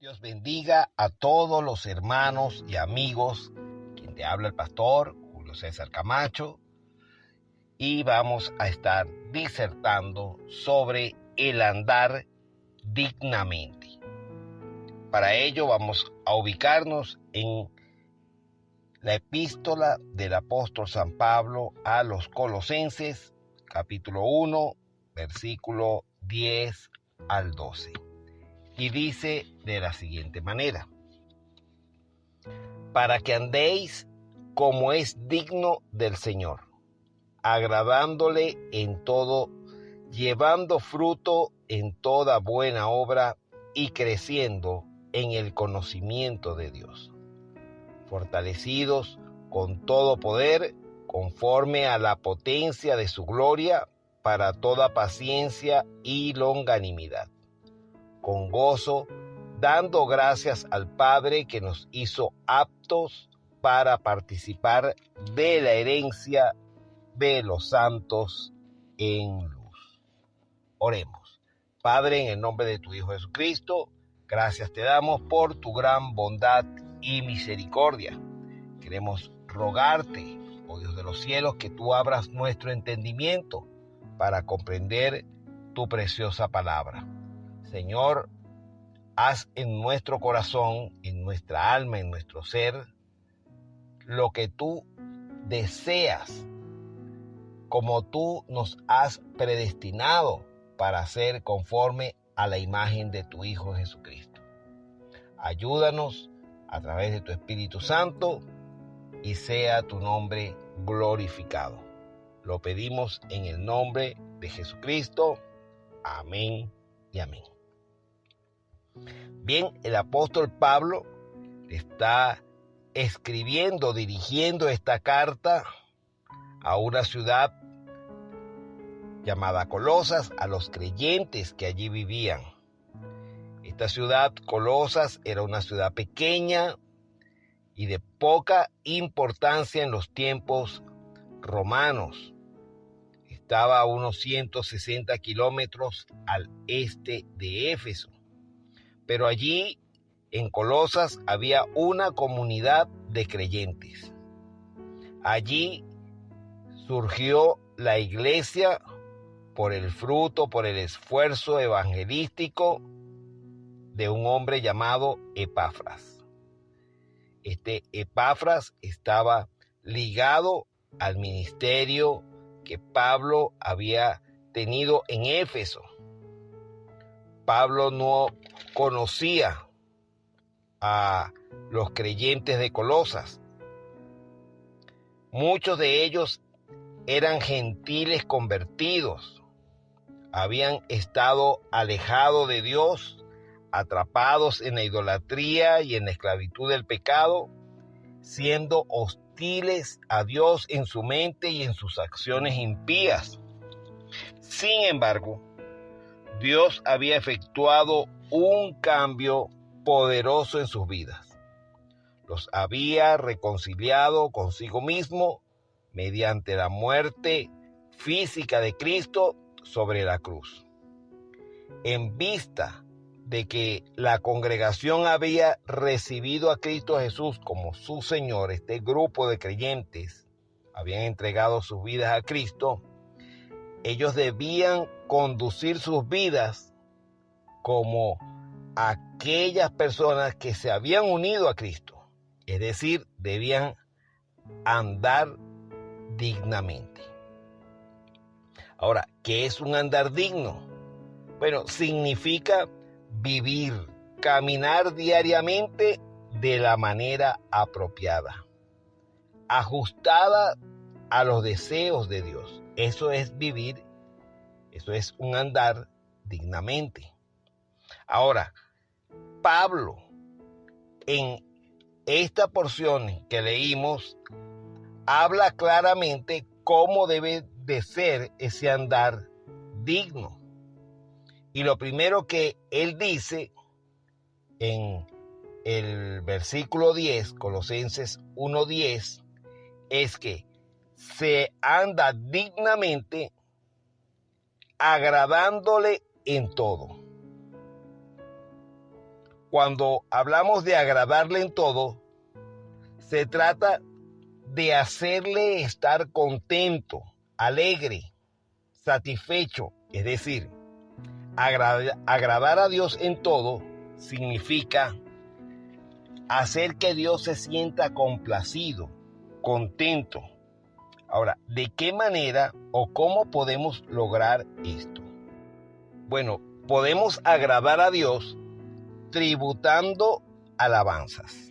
Dios bendiga a todos los hermanos y amigos. Quien te habla el pastor Julio César Camacho. Y vamos a estar disertando sobre el andar dignamente. Para ello vamos a ubicarnos en la epístola del apóstol San Pablo a los Colosenses, capítulo 1, versículo 10 al 12. Y dice de la siguiente manera: para que andéis como es digno del Señor, agradándole en todo, llevando fruto en toda buena obra y creciendo en el conocimiento de Dios, fortalecidos con todo poder conforme a la potencia de su gloria, para toda paciencia y longanimidad, con gozo, dando gracias al Padre que nos hizo aptos para participar de la herencia de los santos en luz. Oremos. Padre, en el nombre de tu Hijo Jesucristo, gracias te damos por tu gran bondad y misericordia. Queremos rogarte, oh Dios de los cielos, que tú abras nuestro entendimiento para comprender tu preciosa palabra. Señor, haz en nuestro corazón, en nuestra alma, en nuestro ser, lo que tú deseas, como tú nos has predestinado para ser conforme a la imagen de tu Hijo Jesucristo. Ayúdanos a través de tu Espíritu Santo y sea tu nombre glorificado. Lo pedimos en el nombre de Jesucristo. Amén y amén. Bien, el apóstol Pablo está escribiendo, dirigiendo esta carta a una ciudad llamada Colosas, a los creyentes que allí vivían. Esta ciudad, Colosas, era una ciudad pequeña y de poca importancia en los tiempos romanos. Estaba a unos 160 kilómetros al este de Éfeso. Pero allí, en Colosas, había una comunidad de creyentes. Allí surgió la iglesia por el fruto, por el esfuerzo evangelístico de un hombre llamado Epafras. Este Epafras estaba ligado al ministerio que Pablo había tenido en Éfeso. Pablo no conocía a los creyentes de Colosas. Muchos de ellos eran gentiles convertidos. Habían estado alejados de Dios, atrapados en la idolatría y en la esclavitud del pecado, siendo hostiles a Dios en su mente y en sus acciones impías. Sin embargo, Dios había efectuado un cambio poderoso en sus vidas. Los había reconciliado consigo mismo mediante la muerte física de Cristo sobre la cruz. En vista de que la congregación había recibido a Cristo Jesús como su Señor, este grupo de creyentes habían entregado sus vidas a Cristo, ellos debían conducir sus vidas como aquellas personas que se habían unido a Cristo, es decir, debían andar dignamente. Ahora, ¿qué es un andar digno? Bueno, significa vivir, caminar diariamente de la manera apropiada, ajustada a los deseos de Dios. Eso es vivir, eso es un andar dignamente. Ahora, Pablo, en esta porción que leímos, habla claramente cómo debe de ser ese andar digno. Y lo primero que él dice en el versículo 10, Colosenses 1:10, es que se anda dignamente agradándole en todo. Cuando hablamos de agradarle en todo, se trata de hacerle estar contento, alegre, satisfecho. Es decir, agradar a Dios en todo significa hacer que Dios se sienta complacido, contento. Ahora, ¿de qué manera o cómo podemos lograr esto? Bueno, podemos agradar a Dios tributando alabanzas.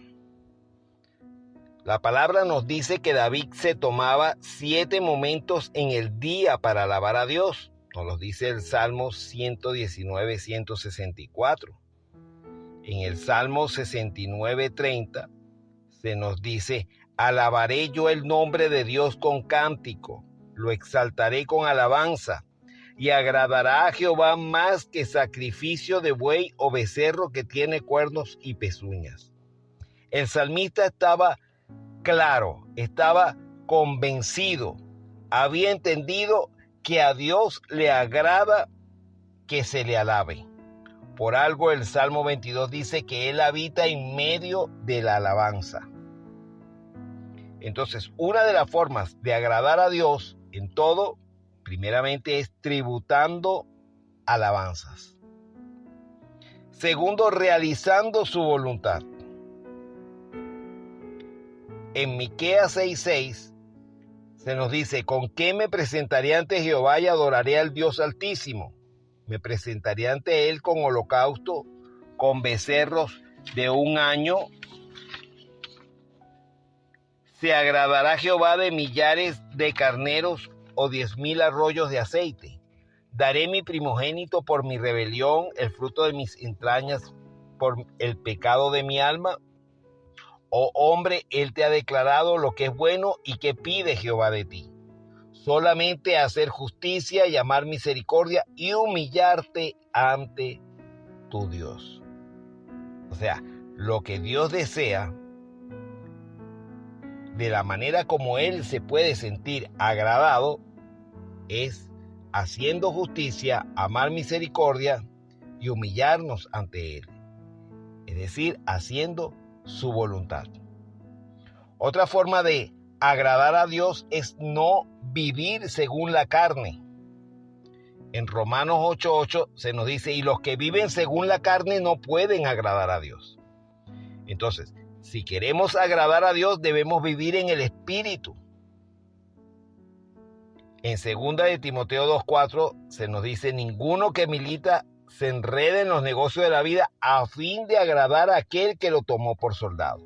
La palabra nos dice que David se tomaba 7 momentos en el día para alabar a Dios. Nos lo dice el Salmo 119, 164. En el Salmo 69, 30 se nos dice: alabaré yo el nombre de Dios con cántico, lo exaltaré con alabanza, y agradará a Jehová más que sacrificio de buey o becerro que tiene cuernos y pezuñas. El salmista estaba claro, estaba convencido, había entendido que a Dios le agrada que se le alabe. Por algo el Salmo 22 dice que Él habita en medio de la alabanza. Entonces, una de las formas de agradar a Dios en todo, primeramente, es tributando alabanzas. Segundo, realizando su voluntad. En Miqueas 6:6 se nos dice: ¿con qué me presentaré ante Jehová y adoraré al Dios Altísimo? Me presentaré ante Él con holocausto, con becerros de un año. ¿Se agradará Jehová de millares de carneros o 10,000 arroyos de aceite? Daré mi primogénito por mi rebelión, el fruto de mis entrañas por el pecado de mi alma. Oh hombre, Él te ha declarado lo que es bueno y que pide Jehová de ti. Solamente hacer justicia y amar misericordia y humillarte ante tu Dios. O sea, lo que Dios desea, de la manera como Él se puede sentir agradado, es haciendo justicia, amar misericordia y humillarnos ante Él. Es decir, haciendo su voluntad. Otra forma de agradar a Dios es no vivir según la carne. En Romanos 8:8 se nos dice: y los que viven según la carne no pueden agradar a Dios. Entonces, si queremos agradar a Dios, debemos vivir en el Espíritu. En 2 de Timoteo 2:4 se nos dice: ninguno que milita se enrede en los negocios de la vida a fin de agradar a aquel que lo tomó por soldado.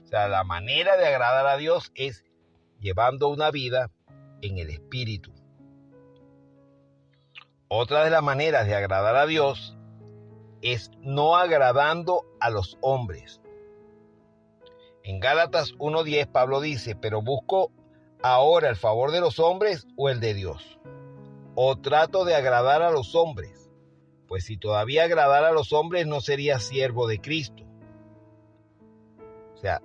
O sea, la manera de agradar a Dios es llevando una vida en el Espíritu. Otra de las maneras de agradar a Dios es no agradando a los hombres. En Gálatas 1:10 Pablo dice: pero busco ahora el favor de los hombres o el de Dios. O trato de agradar a los hombres, pues si todavía agradara a los hombres no sería siervo de Cristo. O sea,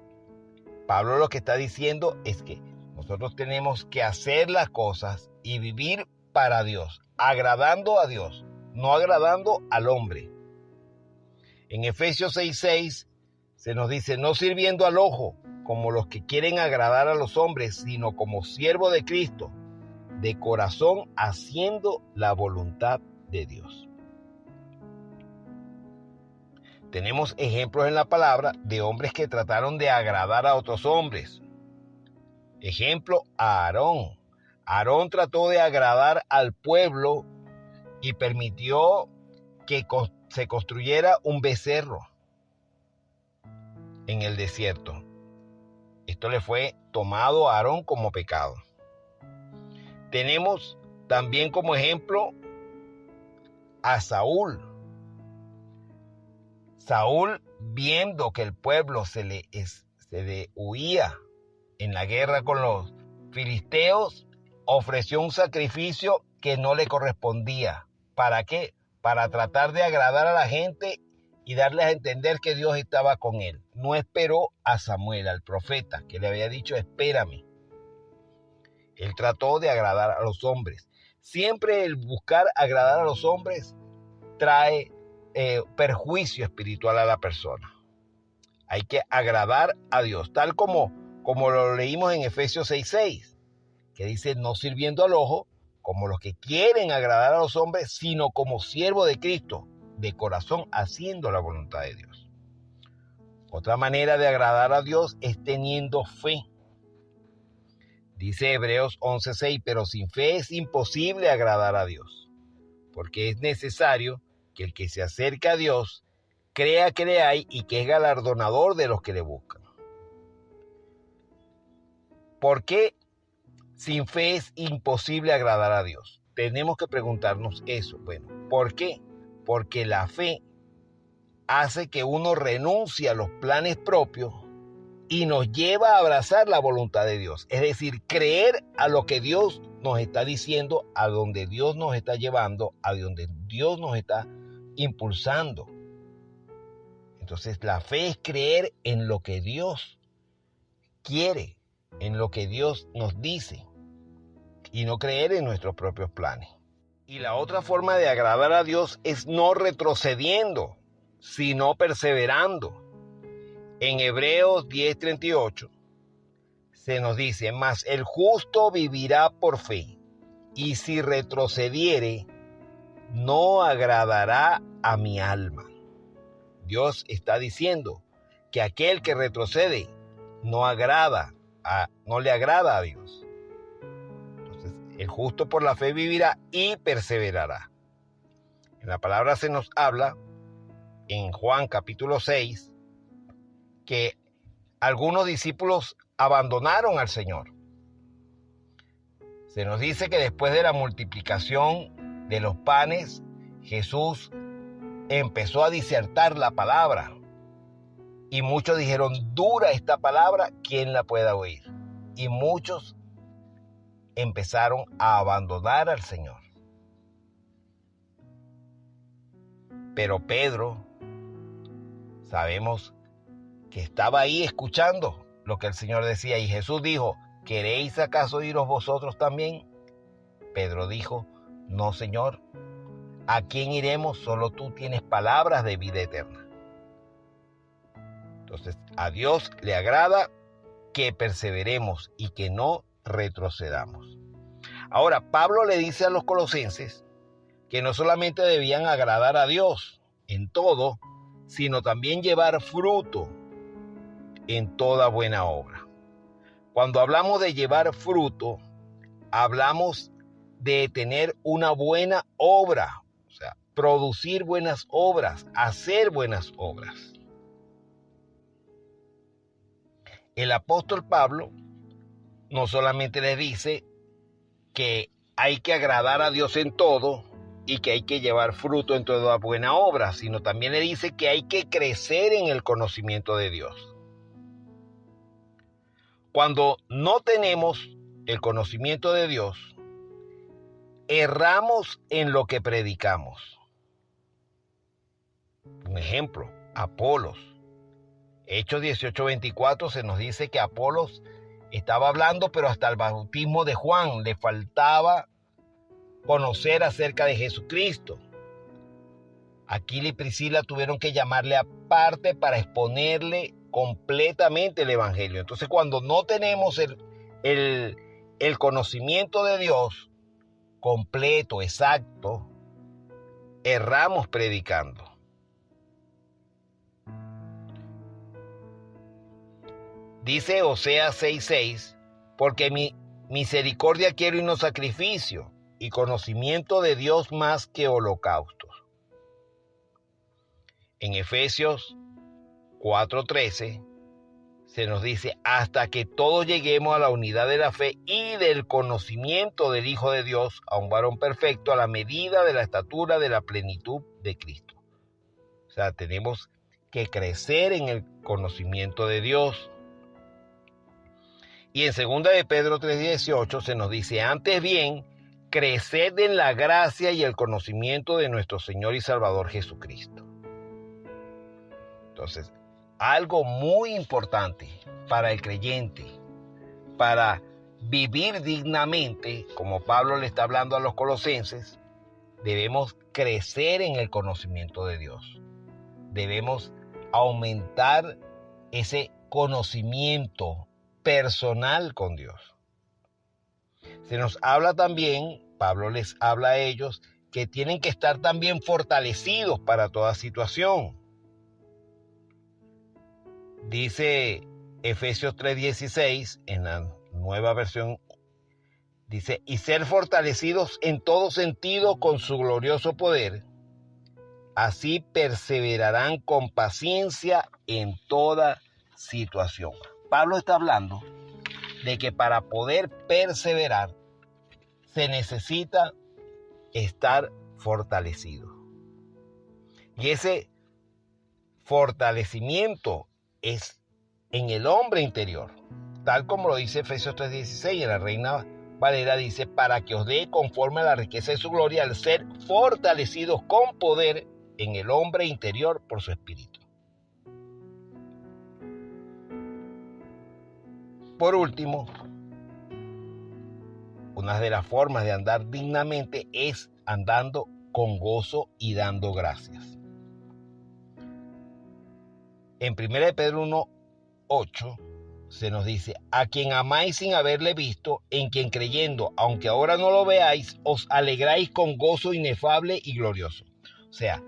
Pablo lo que está diciendo es que nosotros tenemos que hacer las cosas y vivir para Dios, agradando a Dios, no agradando al hombre. En Efesios 6:6 se nos dice: no sirviendo al ojo como los que quieren agradar a los hombres, sino como siervo de Cristo, de corazón haciendo la voluntad de Dios. Tenemos ejemplos en la palabra de hombres que trataron de agradar a otros hombres. Ejemplo, Aarón. Aarón trató de agradar al pueblo y permitió que se construyera un becerro en el desierto. Esto le fue tomado a Aarón como pecado. Tenemos también como ejemplo a Saúl. Saúl, viendo que el pueblo se le huía en la guerra con los filisteos, ofreció un sacrificio que no le correspondía. ¿Para qué? Para tratar de agradar a la gente y darles a entender que Dios estaba con él. No esperó a Samuel, al profeta, que le había dicho: espérame. Él trató de agradar a los hombres. Siempre el buscar agradar a los hombres trae perjuicio espiritual a la persona. Hay que agradar a Dios, tal como lo leímos en Efesios 6:6, que dice, no sirviendo al ojo, como los que quieren agradar a los hombres, sino como siervo de Cristo, de corazón, haciendo la voluntad de Dios. Otra manera de agradar a Dios es teniendo fe. Dice Hebreos 11:6, pero sin fe es imposible agradar a Dios, porque es necesario que el que se acerca a Dios crea que le hay y que es galardonador de los que le buscan. ¿Por qué sin fe es imposible agradar a Dios? Tenemos que preguntarnos eso. Bueno, ¿por qué? Porque la fe hace que uno renuncie a los planes propios y nos lleva a abrazar la voluntad de Dios. Es decir, creer a lo que Dios nos está diciendo, a donde Dios nos está llevando, a donde Dios nos está impulsando. Entonces, la fe es creer en lo que Dios quiere, en lo que Dios nos dice, y no creer en nuestros propios planes. Y la otra forma de agradar a Dios es no retrocediendo, sino perseverando. En Hebreos 10:38 se nos dice, mas el justo vivirá por fe, y si retrocediere, no agradará a mi alma. Dios está diciendo que aquel que retrocede no le agrada a Dios. Entonces, el justo por la fe vivirá y perseverará. En la palabra se nos habla, en Juan capítulo 6, que algunos discípulos abandonaron al Señor. Se nos dice que después de la multiplicación de los panes, Jesús empezó a disertar la palabra. Y muchos dijeron, dura esta palabra, ¿quién la pueda oír? Y muchos empezaron a abandonar al Señor. Pero Pedro, sabemos que estaba ahí escuchando lo que el Señor decía. Y Jesús dijo, ¿queréis acaso iros vosotros también? Pedro dijo, no, Señor. ¿A quién iremos? Solo tú tienes palabras de vida eterna. Entonces, a Dios le agrada que perseveremos y que no retrocedamos. Ahora, Pablo le dice a los colosenses que no solamente debían agradar a Dios en todo, sino también llevar fruto en toda buena obra. Cuando hablamos de llevar fruto, hablamos de tener una buena obra, o sea, producir buenas obras, hacer buenas obras. El apóstol Pablo no solamente les dice que hay que agradar a Dios en todo y que hay que llevar fruto en toda buena obra, sino también le dice que hay que crecer en el conocimiento de Dios. Cuando no tenemos el conocimiento de Dios, erramos en lo que predicamos. Un ejemplo, Apolos. Hechos 18:24 se nos dice que Apolos estaba hablando, pero hasta el bautismo de Juan le faltaba conocer acerca de Jesucristo. Aquila y Priscila tuvieron que llamarle aparte para exponerle completamente el evangelio. Entonces, cuando no tenemos el conocimiento de Dios completo, exacto, erramos predicando. Dice Oseas 6:6, porque mi misericordia quiero y no sacrificio, y conocimiento de Dios más que holocaustos. En Efesios 4:13 se nos dice, hasta que todos lleguemos a la unidad de la fe y del conocimiento del Hijo de Dios, a un varón perfecto, a la medida de la estatura de la plenitud de Cristo. O sea, tenemos que crecer en el conocimiento de Dios. Y en 2 de Pedro 3:18 se nos dice, antes bien, creced en la gracia y el conocimiento de nuestro Señor y Salvador Jesucristo. Entonces, algo muy importante para el creyente, para vivir dignamente, como Pablo le está hablando a los colosenses, debemos crecer en el conocimiento de Dios. Debemos aumentar ese conocimiento personal con Dios. Se nos habla también, Pablo les habla a ellos, que tienen que estar también fortalecidos para toda situación. Dice Efesios 3:16 en la nueva versión, dice, y ser fortalecidos en todo sentido con su glorioso poder, así perseverarán con paciencia en toda situación. Pablo está hablando de que para poder perseverar se necesita estar fortalecido. Y ese fortalecimiento es en el hombre interior, tal como lo dice Efesios 3:16, en la Reina Valera dice, para que os dé conforme a la riqueza de su gloria al ser fortalecidos con poder en el hombre interior por su espíritu. Por último, una de las formas de andar dignamente es andando con gozo y dando gracias. En 1 Pedro 1:8 se nos dice, a quien amáis sin haberle visto, en quien creyendo, aunque ahora no lo veáis, os alegráis con gozo inefable y glorioso. O sea,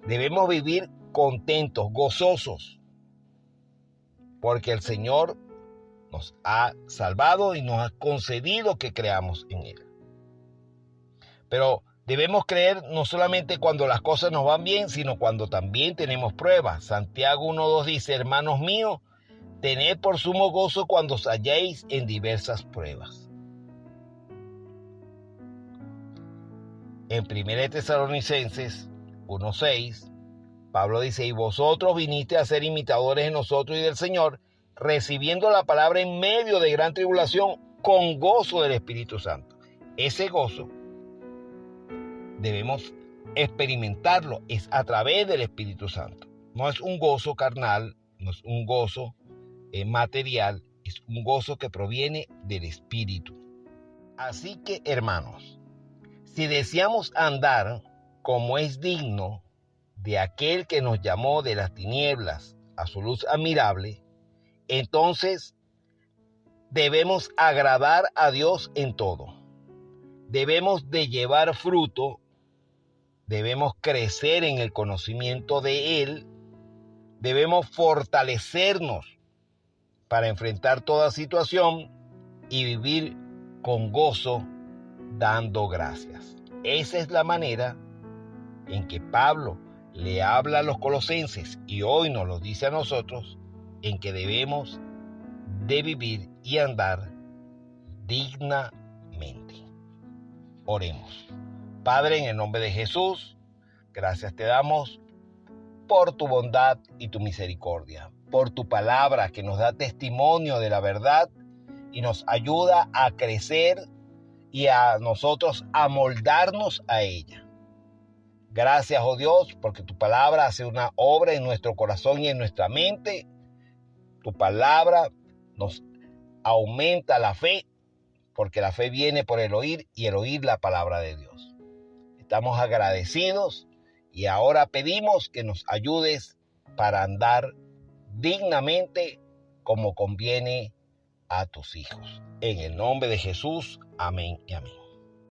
debemos vivir contentos, gozosos, porque el Señor nos ha salvado y nos ha concedido que creamos en Él. Pero debemos creer no solamente cuando las cosas nos van bien, sino cuando también tenemos pruebas. Santiago 1:2 dice, hermanos míos, tened por sumo gozo cuando os halléis en diversas pruebas. En 1 Tesalonicenses 1:6, Pablo dice, y vosotros viniste a ser imitadores de nosotros y del Señor, recibiendo la palabra en medio de gran tribulación con gozo del Espíritu Santo. Ese gozo debemos experimentarlo, es a través del Espíritu Santo. No es un gozo carnal, no es un gozo material, es un gozo que proviene del Espíritu. Así que, hermanos, si deseamos andar como es digno de aquel que nos llamó de las tinieblas a su luz admirable, entonces debemos agradar a Dios en todo. Debemos de llevar fruto, debemos crecer en el conocimiento de Él, debemos fortalecernos para enfrentar toda situación y vivir con gozo dando gracias. Esa es la manera en que Pablo le habla a los colosenses y hoy nos lo dice a nosotros, en que debemos de vivir y andar dignamente. Oremos. Padre, en el nombre de Jesús, gracias te damos por tu bondad y tu misericordia, por tu palabra que nos da testimonio de la verdad y nos ayuda a crecer y a nosotros a moldarnos a ella. Gracias, oh Dios, porque tu palabra hace una obra en nuestro corazón y en nuestra mente. Tu palabra nos aumenta la fe, porque la fe viene por el oír y el oír la palabra de Dios. Estamos agradecidos y ahora pedimos que nos ayudes para andar dignamente como conviene a tus hijos. En el nombre de Jesús, amén y amén.